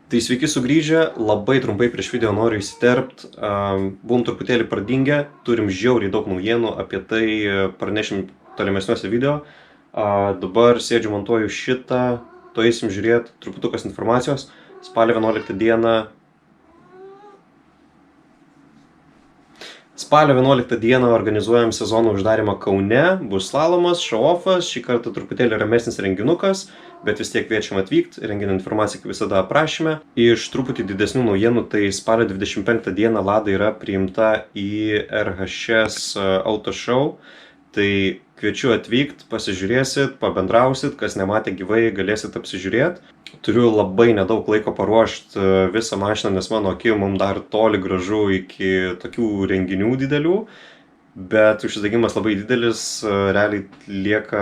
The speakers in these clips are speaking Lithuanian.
Tai sveiki sugrįžę, labai trumpai prieš video noriu įsiterpti, buvom truputėlį pradingę, turim žiauriai daug naujienų, apie tai pranešim tolimesniuose video. Dabar sėdžiu montuoju šitą, to eisim žiūrėti truputukas informacijos. Spalio 11 dieną organizuojam sezono uždarimą Kaune, bus slalomas, show-offas, šį kartą truputėlį ramesnis renginukas, bet vis tiek kviečiam atvykti, renginio informaciją kaip visada aprašyme. Iš truputį didesnių naujienų, tai spalio 25 dieną Lada yra priimta į RHS auto show, tai kviečiu atvykti, pasižiūrėsit, pabendrausit, kas nematė gyvai, galėsit apsižiūrėti. Turiu labai nedaug laiko paruošti visą mašiną, nes mano akim mums dar toli gražu iki tokių renginių didelių, bet užsidegimas labai didelis, realiai lieka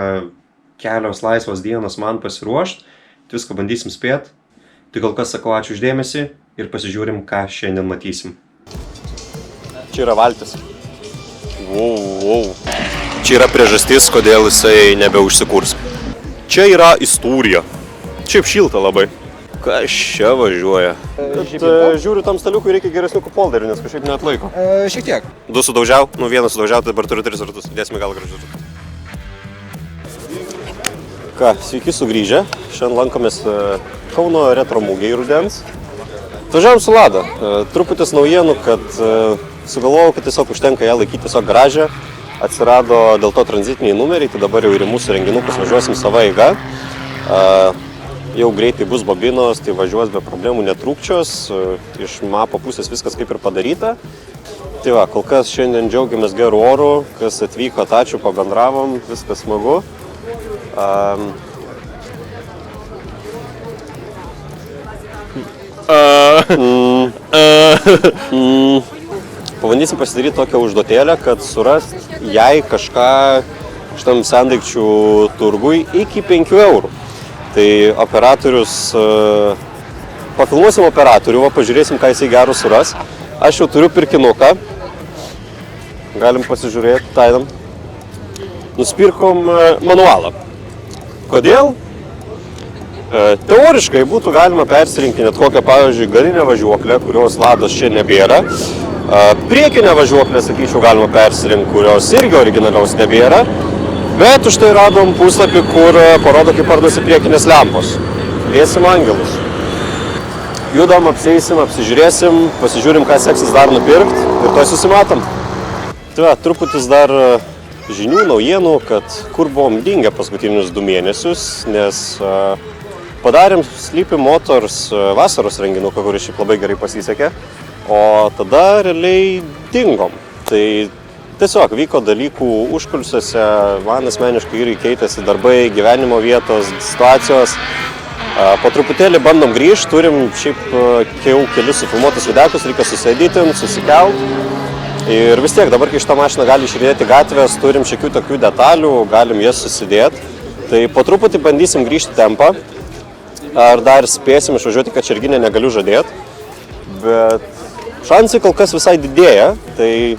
kelios laisvos dienos man pasiruošti, viską bandysim spėti. Tai kol kas sakau ačiū uždėmesį ir pasižiūrim, ką šiandien matysim. Čia yra valtis. Wow. Čia yra priežastis, kodėl jisai nebeužsikurs. Čia yra istorija. Šiaip šilta labai. Kas čia važiuoja? Žiūriu, tam staliukui reikia geresnių kupolderių, nes kažkaip neatlaiko. Šiek tiek. 2 sudaužiau, vieną sudaužiau, tai dabar turiu 3 ratus. Dėsime gal gražius. Ką, sveiki sugrįžę. Šiandien lankomės Kauno retro mugėj rudens. Atvažiavom su Lada. Truputis naujienų, kad sugalvojau, kad tiesiog užtenka ją laikyti tiesiog garaže. Atsirado dėl to tranzitiniai numeriai, tai dabar jau ir į mūsų renginukus važiuosim sava eiga. Jau greitai bus bobinos, tai važiuos be problemų, netrūkčios. Iš mapo pusės viskas kaip ir padaryta. Tai va, kol kas šiandien džiaugiamės gerų orų, kas atvyko, ačiū, pabendravom, viskas smagu. Pabandysim pasidaryti tokią užduotėlę, kad surast jai kažką šitam sendaikčių turgui iki 5 eurų. Tai operatorius, pafilmuosim operatorių, pažiūrėsim, ką jisai gerų suras. Aš jau turiu pirkinuką, galim pasižiūrėti, taidam. Nusipirkom manualą. Kodėl? Teoriškai būtų galima persirinkti net kokią, pavyzdžiui, galinę važiuoklę, kurios Lados čia nebėra. Priekinę važiuoklę, sakyčiau, galima persirinkti, kurios irgi originaliaus nebėra. Bet už tai radom puslapį, kur parodo, kaip parduosi priekinės lempos. Liesim angelus. Judam, apsieisim, apsižiūrėsim, pasižiūrim, ką seksis dar nupirkti ir to susimatom. Tai truputis dar žinių, naujienų, kad kur buvom dingę paskutinius 2 mėnesius, nes padarėm Sleepy Motors vasaros renginuką, kuris šiaip labai gerai pasisekė, o tada realiai dingom. Tai tiesiog vyko dalykų užkulisiuose, man asmeniškai irgi keitėsi darbai, gyvenimo vietos, situacijos. Po truputėlį bandom grįžti, turim šiaip jau kelius sufilmuotus videkus, reikia susėdyti, susikelt. Ir vis tiek dabar, kai šitą mašiną gali išridėti gatvės, turim šiokių tokių detalių, galim jas susidėti. Tai po truputį bandysim grįžti tempą. Ar dar spėsim išvažiuoti Kačerginę, negaliu žadėti. Bet šansai kol kas visai didėja, tai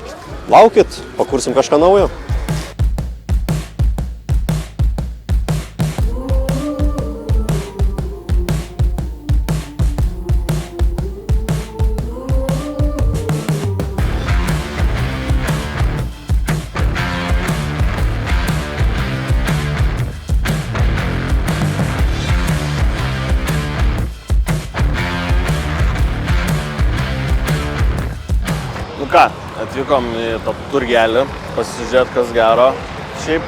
laukit, pakursim kažką naujo. Ką, atvykom į tą turgelį, pasižiūrėti, kas gero. Šiaip,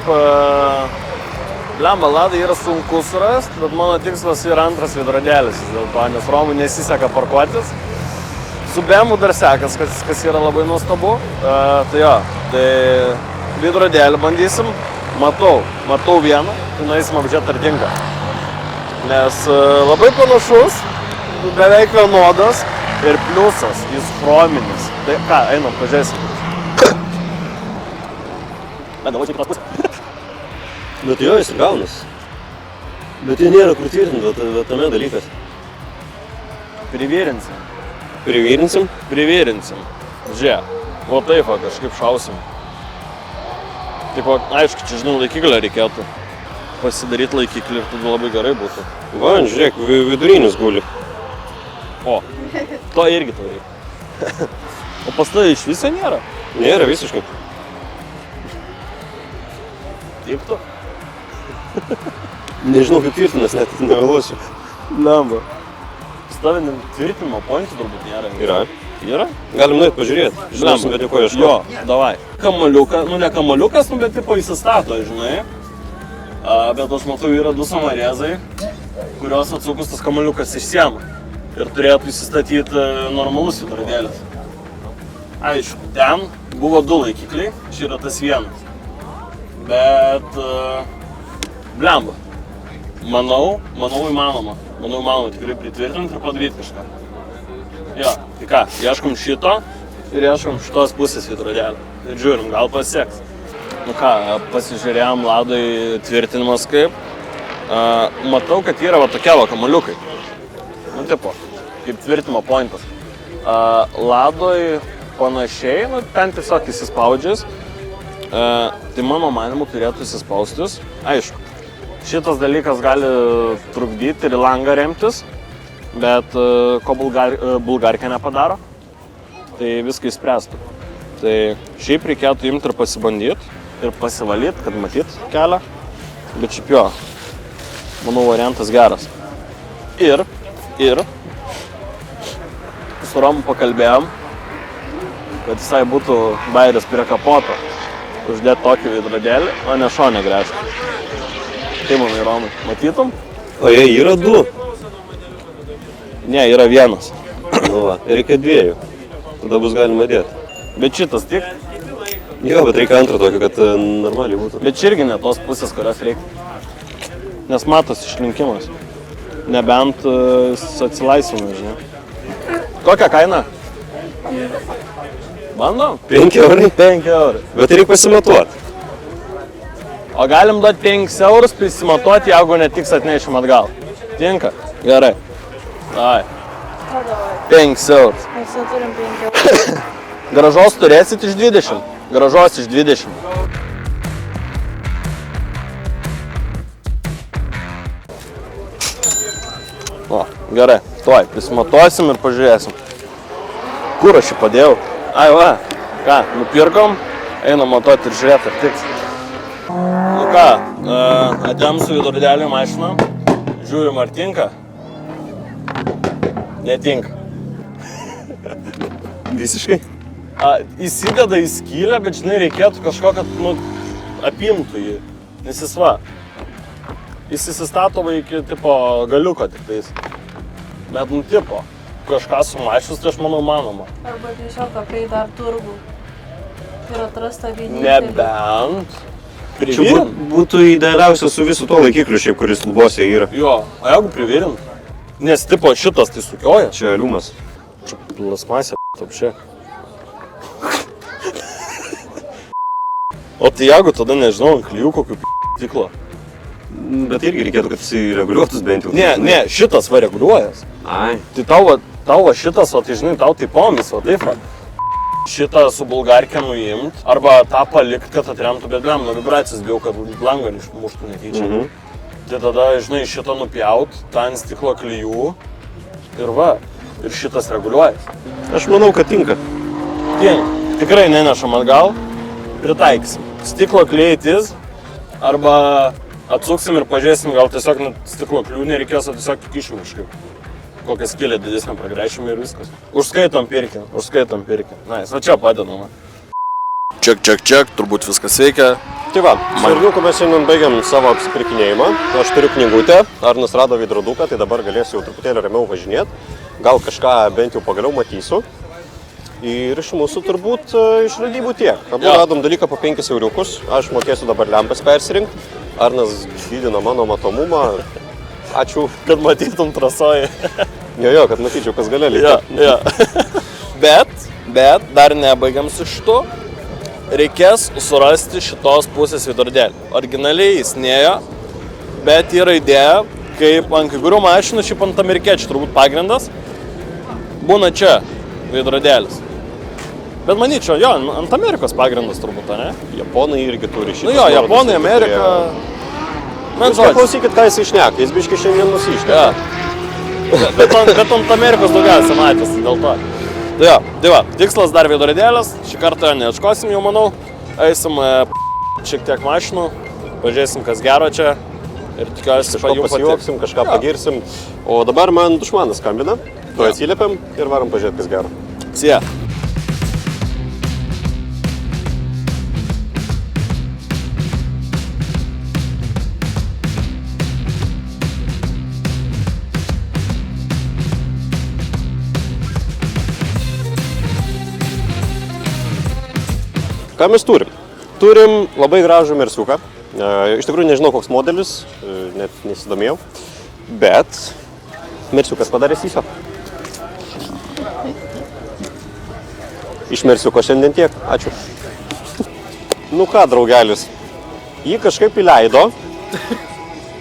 blemba, Ladai yra sunku surasti, bet mano tikslas yra antras veidrodėlis dėl to, nes Romui nesiseka parkuotis. Su BMU dar sekas, kas yra labai nuostabu. Tai veidrodėlį bandysim. Matau vieną, tai nueisim apžiūrėti ar tinka. Nes labai panašus, beveik vienodas. Ir pliusas, jis chrominis. Tai ką, einam, pažiūrėsim. Davai čia kitos pusės. Bet jo, jis gaunas. Bet jie nėra kur tvirtinti, tame dalykas. Privyrinsim. Privyrinsim? Privyrinsim. Žiūrėk, o taip, kažkaip šausim. Taip, aišku, čia žinau, laikiklio reikėtų. pasidaryti laikiklį ir tada labai gerai būtų. Va, žiūrėk, vidurinis guli. O, to irgi to reikia. O pas tai iš viso nėra? Nėra visiškai. Tiktų? Nežinau, kaip tvirtinas, net negalvosiu. Lemba. Stavinį tvirtinimo pointų turbūt nėra. Yra. Yra? Galim nuėti pažiūrėti. Žinosim, bet ko ieškoti. Jo, davai. Kamaliukas, nu ne kamaliukas, nu bet tipo įsistato, žinai. Bet aš matau, yra 2 samarėzai, kurios atsukus tas kamaliukas išsiema. Ir turėtų įsistatyti normalus veidrodėlis. Aišku, ten buvo 2 laikikliai, čia yra tas vienas. Bet, blemba. Manau įmanoma. Manau įmanoma tikrai pritvirtinti ir padaryti kažką. Jo, tai ką, ieškom šito ir ieškom šitos pusės veidrodėlio. Ir žiūrim, gal pasiseks. Nu ką, pasižiūrėjom Ladoj tvirtinimas kaip. Matau, kad yra va tokie va kamaliukai. Nu tipo, kaip tvirtinimo pointas. Ladoj panašiai, nu ten tiesiog įsispaudžias. Tai mano manimu turėtų įsispaustis. Aišku, šitas dalykas gali trukdyti ir į langą remtis. Bet ko bulgarkė nepadaro, tai viską išspręstų. Tai šiaip reikėtų imti ir pasibandyti ir pasivalyti, kad matyt kelią. Bet šiaip jo, manau, variantas geras. Ir su Romu pakalbėjom, kad jisai būtų bairis prie kapoto. Uždėti tokį veidrodėlį, o ne šonę gręžti. Tai manai, Romai, matytum? O jie yra 2. Ne, yra 1. Nu va, reikia 2. Tada bus galima dėti. Bet šitas tik. Jo, bet reikia antrą tokį, kad normaliai būtų. Bet čia irgi ne tos pusės, kurios reikia. Nes matos išlinkimas. Nebent atsilaisvina, žinai. Kokią kainą? Bandom? 5 eurai? 5 eurų. Bet reikia pasimatuoti. O galim duoti 5 eurus, prisimatuoti, jeigu netiks atnešim atgal. Tinka? Gerai. Ai. 5 eurus. Mes jau turim 5 eurų. Gražos turėsit iš 20. Gražos iš 20. O, gerai. Tuoj, prisimatuosim ir pažiūrėsim. Kur aš jį padėjau? Ai va. Ką, nupirkom, einam matuoti ir žiūrėti, ar tiks. Nu ką, atėjom su veidrodėliu į mašiną. Žiūrim, ar tinka. Netinka. Visiškai? Įsideda į skylę, bet žinai, reikėtų kažko, kad apimtų jį. Nes jis va, jis įsistato iki tipo galiuko tik tais. Bet tipo, kažką sumašius, tai aš manau manoma. Arba tiesiog apei dar turgų. Ir atrasta vienintelį. Nebent. Čia Privirint? būtų idealiausia su visu tuo laikikliu šiaip, kuris lubose yra. Jo, o jeigu privirint? Nes tipo šitas tai sukioja. Čia liumas. Čia plasmasė, apšė. O tai jeigu tada nežinau, ant klijų kokių stiklo. Bet irgi reikėtų, kad jis reguliuotus bent jau. Ne, šitas va reguliuojas. Ai. Tai tau va šitas, o tai žinai, tau tai pomis, o taip va. Šitą su bulgarke nuimt, arba tą palikt, kad atremtų, bet blem, nuo vibracijas bijau, kad langą išmuštų netyčia. Tai tada, žinai, šitą nupjaut, tą ant stiklo klijų ir va, ir šitas reguliuojas. Aš manau, kad tinka. Tikrai nenešam atgal, pritaikysim. Stiklo klijai tis, arba atsuksim ir pažiūrėsim, gal tiesiog stiklo klijų nereikės, o tiesiog tik išim kažkaip. Kokią skylę didesnę pragręšim ir viskas. Užskaitom pirkį. Nais, va čia padedama. Ček, turbūt viskas veikia. Tai va, su Arniuku mes šiandien baigiam savo apsipirkinėjimą. Aš turiu knygutę, Arnas rado veidroduką, tai dabar galėsiu jau truputėlį ramiau važinėti. Gal kažką bent jau pagaliau matysiu. Ir iš mūsų turbūt išradybų tiek. Abu radom dalyką po 5 euriukus. Aš mokėsiu dabar lempas persirinkti. Arnas didina mano matomumą. Ačiū. Kad matytum trasoje. Jo, kad matyčiau, kas gale liko. Jo. Bet dar nebaigiam su šitu. Reikės surasti šitos pusės veidrodėlį. Originaliai jis nėjo, bet yra idėja, kaip ant kai kurių mašinų, šiaip ant amerikiečių turbūt pagrindas, būna čia veidrodėlis. Bet manyčiau, jo, ant Amerikos pagrindas turbūt, ne? Japonai irgi turi šitą. Nu jo, Japonai, Amerika. Jūs paklausykit, ką jis išneka, jis biškai šiandien nusišneka. Bet ant Amerikos daugiausia matęs, dėl to. Tai va, tikslas dar veidrodėlis, šį kartą neieškosim jau, manau. Eisim šiek tiek mašinų, pažiūrėsim, kas gero čia ir tikiuosi Kažko pasijuoksim, kažką pagirsim. O dabar man dušmanas skambina, tu atsiliepiam ir varom pažiūrėti, kas gero. Sie. Ką mes turim? Turim labai gražų Mersiuką. Iš tikrųjų nežinau, koks modelis, net nesidomėjau. Bet Mersiukas padarė sysio. Iš Mersiuko šiandien tiek. Ačiū. Nu ką, draugelis, jį kažkaip įleido.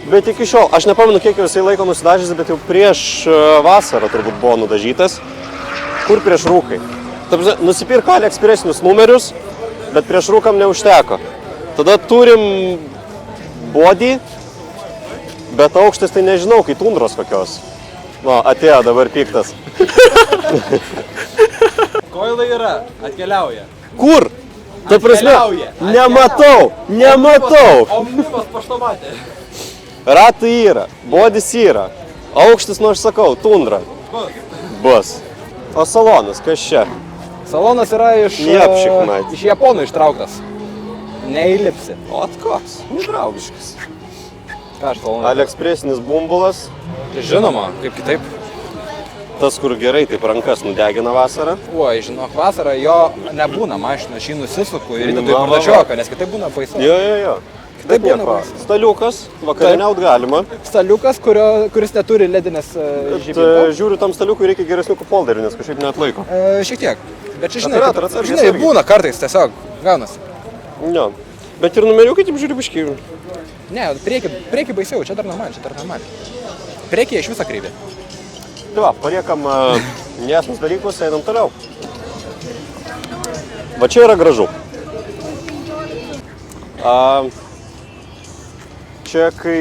Bet iki šiol, aš nepamenu, kiek jisai laiko nusidažys, bet jau prieš vasarą turbūt buvo nudažytas. Kur prieš rūkai? Nusipirko AliExpressinius numerius, bet prieš rūkam neužteko. Tada turim body, bet aukštis tai nežinau, kai tundros kokios. Nu, atėjo dabar piktas. Koilai yra, atkeliauja. Kur? Ta prasme, nematau. Omnibus paštomatė. Ratai yra, bodys yra. Aukštis, nu aš sakau, tundra. Bus. O salonas, kas čia? Salonas yra iš Japonų ištrauktas. Neįlipsi. O koks? Nedraugiškas. Ką aš salonas? AliExpressinis bumbulas. Žinoma, kaip kitaip. Tas, kur gerai taip rankas nudegina vasarą. Oi, žinok, vasarą jo nebūna mašina, aš jį nusisuku ir įdedu į pardačioką, nes kitaip būna baisu. Jo. Taip būna nieko. baisu. Staliukas, vakarieniaut galima. Staliukas, kuris neturi ledinės žibinto. Žiūriu, tam staliukui reikia geresnių kupolderių, nes kažkaip neatlaiko. Šiek tiek. Bet čia žinai, Atsargiai, žinai, būna kartais tiesiog, gaunasi. Jo. Bet ir numeriukai taip žiūri biškai. Ne, priekį baisiau, čia dar normaliai. Priekyje iš viso kreivė. Tai va, paliekam nesmus dalykus, einam toliau. Va čia yra gražu. Čia kai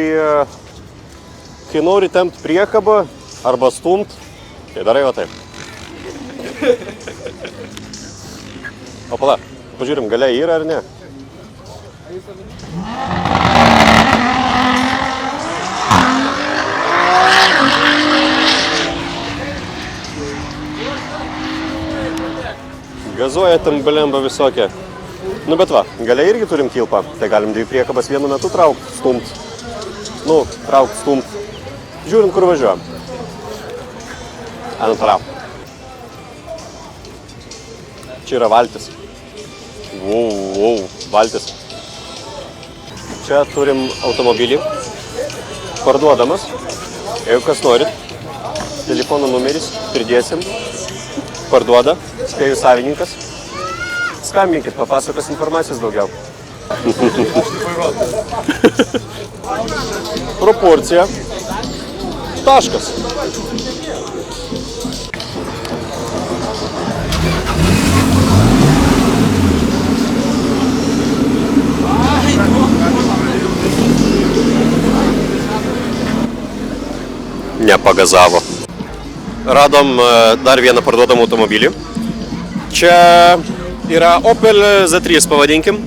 nori tempti priekabą arba stumt, tai darai va taip. O pala, pažiūrim, galia yra ar ne? Gazuoja tam balemba visokie. Nu bet va, galia irgi turim kilpą, tai galim dvi priekabas vienu metu traukt, stumt. Nu, traukt, stumt. Žiūrint, kur važiuojam. Toliau. Čia yra valtis. Valtis. Čia turim automobilį. Parduodamas. Jeigu kas norit, telefono numeris pridėsim. Parduoda, spėjų savininkas. Skambinkit, papasakos informacijos daugiau. Proporcija. Taškas. Nepagazavo. Radom dar vieną parduodamą automobilį. Čia yra Opel Z3, pavadinkim.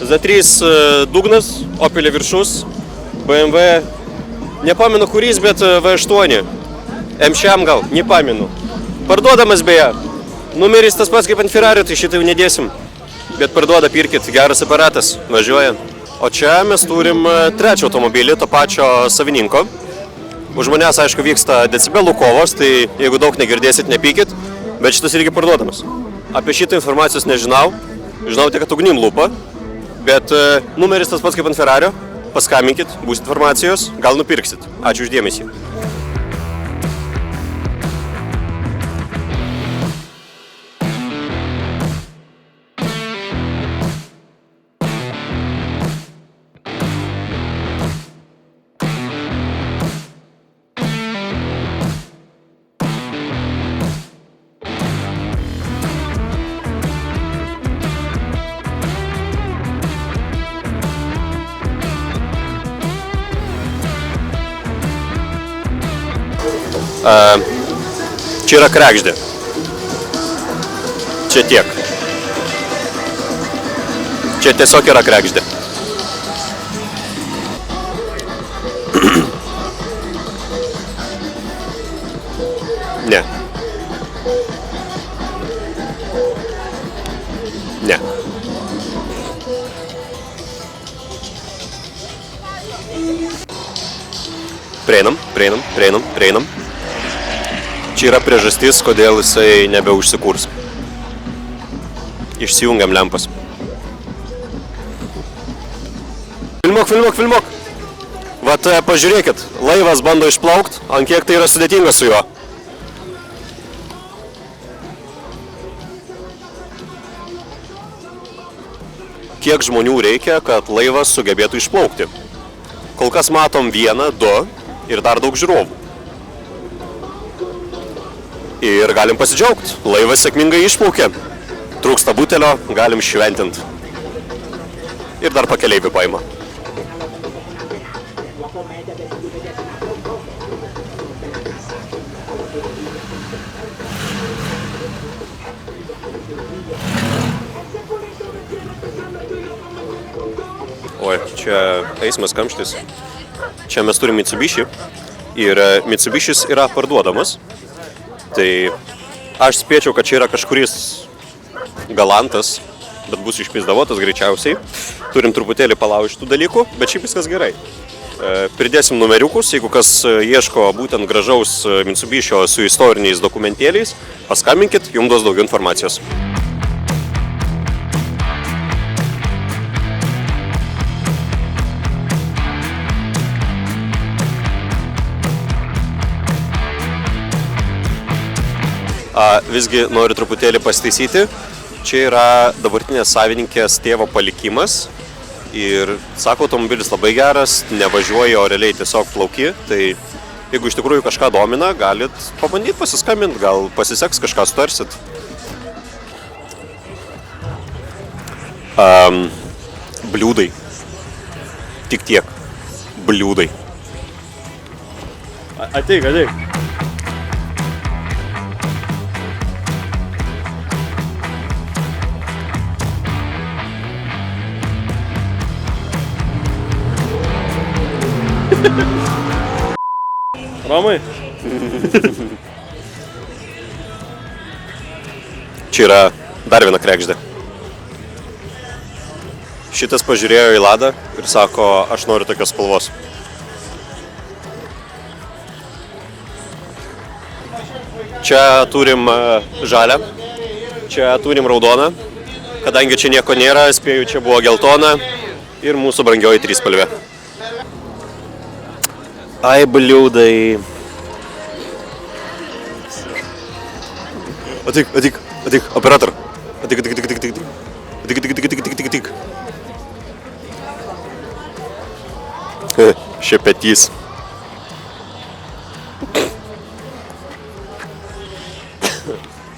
Z3 dugnas, Opel viršus, BMW, nepamenu kuris, bet V8. M6 gal, nepamenu. Parduodamas beje. Numeris tas pats kaip ant Ferrari, tai šitą jau nedėsim. Bet parduoda, pirkit, geras aparatas, važiuoja. O čia mes turim trečią automobilį, to pačio savininko. Už manęs, aišku, vyksta decibelų kovos, tai jeigu daug negirdėsit, nepykit, bet šitas irgi parduodamas. Apie šitą informacijos nežinau, žinau tik, kad ugnim lupa, bet numeris tas pats kaip ant Ferrario, paskambinkit, bus informacijos, gal nupirksit. Ačiū už dėmesį. Čia yra kregždė. Čia tiek. Čia tiesiog yra kregždė. Ne. Ne. Prieinam. Čia yra priežastis, kodėl jisai nebeužsikurs. Išsijungiam lempas. Filmuok. Vat pažiūrėkit, laivas bando išplaukt, ant kiek tai yra sudėtinga su juo. Kiek žmonių reikia, kad laivas sugebėtų išplaukti. Kol kas matom 1, 2 ir dar daug žiūrovų. Ir galim pasidžiaugti, laivas sėkmingai išplaukė. Trūksta butelio, galim šventint. Ir dar pakeleivį paima. Oi, čia eismas kamštis. Čia mes turime Mitsubishi ir Mitsubishis yra parduodamas. Tai aš spėčiau, kad čia yra kažkuris galantas, bet bus išpizdavotas greičiausiai. Turim truputėlį palaužti tų dalykų, bet šiaip viskas gerai. Pridėsim numeriukus, jeigu kas ieško būtent gražaus Mitsubishio su istoriniais dokumentėliais, paskambinkit, jums duos daugiau informacijos. Visgi noriu truputėlį pasitaisyti. Čia yra dabartinės savininkės tėvo palikimas. Ir sako, automobilis labai geras, nevažiuoji, o realiai tiesiog plauki. Tai jeigu iš tikrųjų kažką domina, galit pabandyti pasiskambinti, gal pasiseks, kažką sutarsit. Bliūdai. Tik tiek. Bliūdai. Ateik. Romai? Čia yra dar viena kregždė. Šitas pažiūrėjo į Ladą ir sako, aš noriu tokios spalvos. Čia turim žalią, čia turim raudoną. Kadangi čia nieko nėra, spėju, čia buvo geltona ir mūsų brangioji trispalvė. Ai, bliūdai. Ateik, operator. Ateik. Šepetys.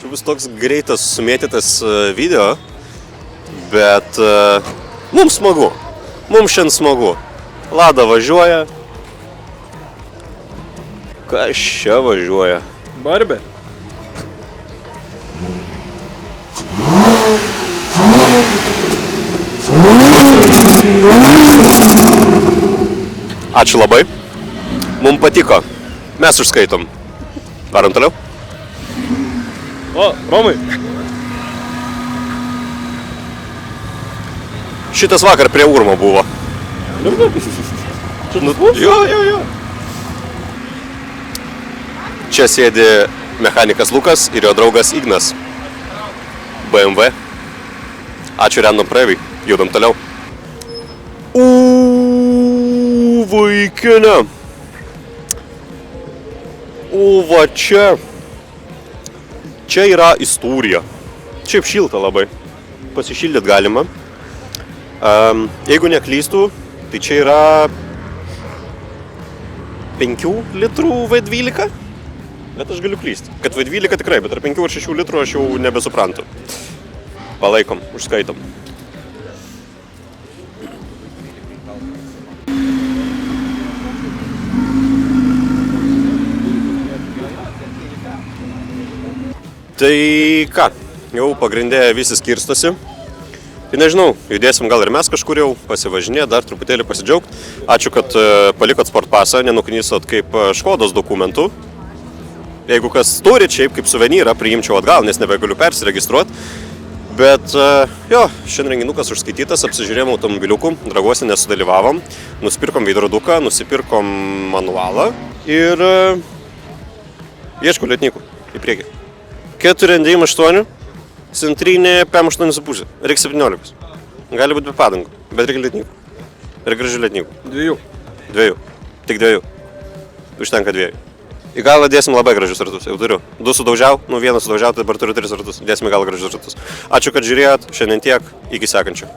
Čia bus toks greitas, sumėtytas video, bet mums smagu. Mums šiandien smagu. Lada važiuoja. Kas čia važiuoja? Barbė. Ačiū labai. Mums patiko. Mes užskaitom. Varom toliau? O, Romai. Šitas vakar prie Urmo buvo. Jo. Čia sėdi mechanikas Lukas ir jo draugas Ignas. BMW. Ačiū random praeiviai. Judam toliau. Vaikinė. Va čia. Čia yra istorija. Šiaip šilta labai. Pasišildyt galima. Jeigu neklystų, tai čia yra 5 litrų V12. Bet aš galiu klysti. Kad V12 tikrai, bet ar 5 ar 6 litrų aš jau nebesuprantu. Palaikom, užskaitom. Tai ką, jau pagrindė visi skirstosi. Tai nežinau, judėsim gal ir mes kažkur jau pasivažinė, dar truputėlį pasidžiaugti. Ačiū, kad palikot sport pasą, nenuknysot kaip Škodos dokumentų. Jeigu kas turi šiaip kaip suvenyrą, priimčiau atgal, nes nebegaliu persiregistruoti. Bet jo, šiandien renginukas užskaitytas, apsižiūrėjom automobiliukų, Draguose nesudalyvavom, nusipirkom veidroduką, nusipirkom manualą ir ieškau lietnikų į priekį. 498, centrinė PM8,5, reikia 17. Gali būti be padangų, bet reikia lietnikų. Ir gražių lietnikų. Dviejų. Tik dviejų. Užtenka dviejų. Į galą dėsim labai gražius ratus, jau turiu. 2 sudaužiau, vieną sudaužiau, tai dabar turiu 3 ratus. Dėsim į galą gražius ratus. Ačiū, kad žiūrėjot, šiandien tiek, iki sekančio.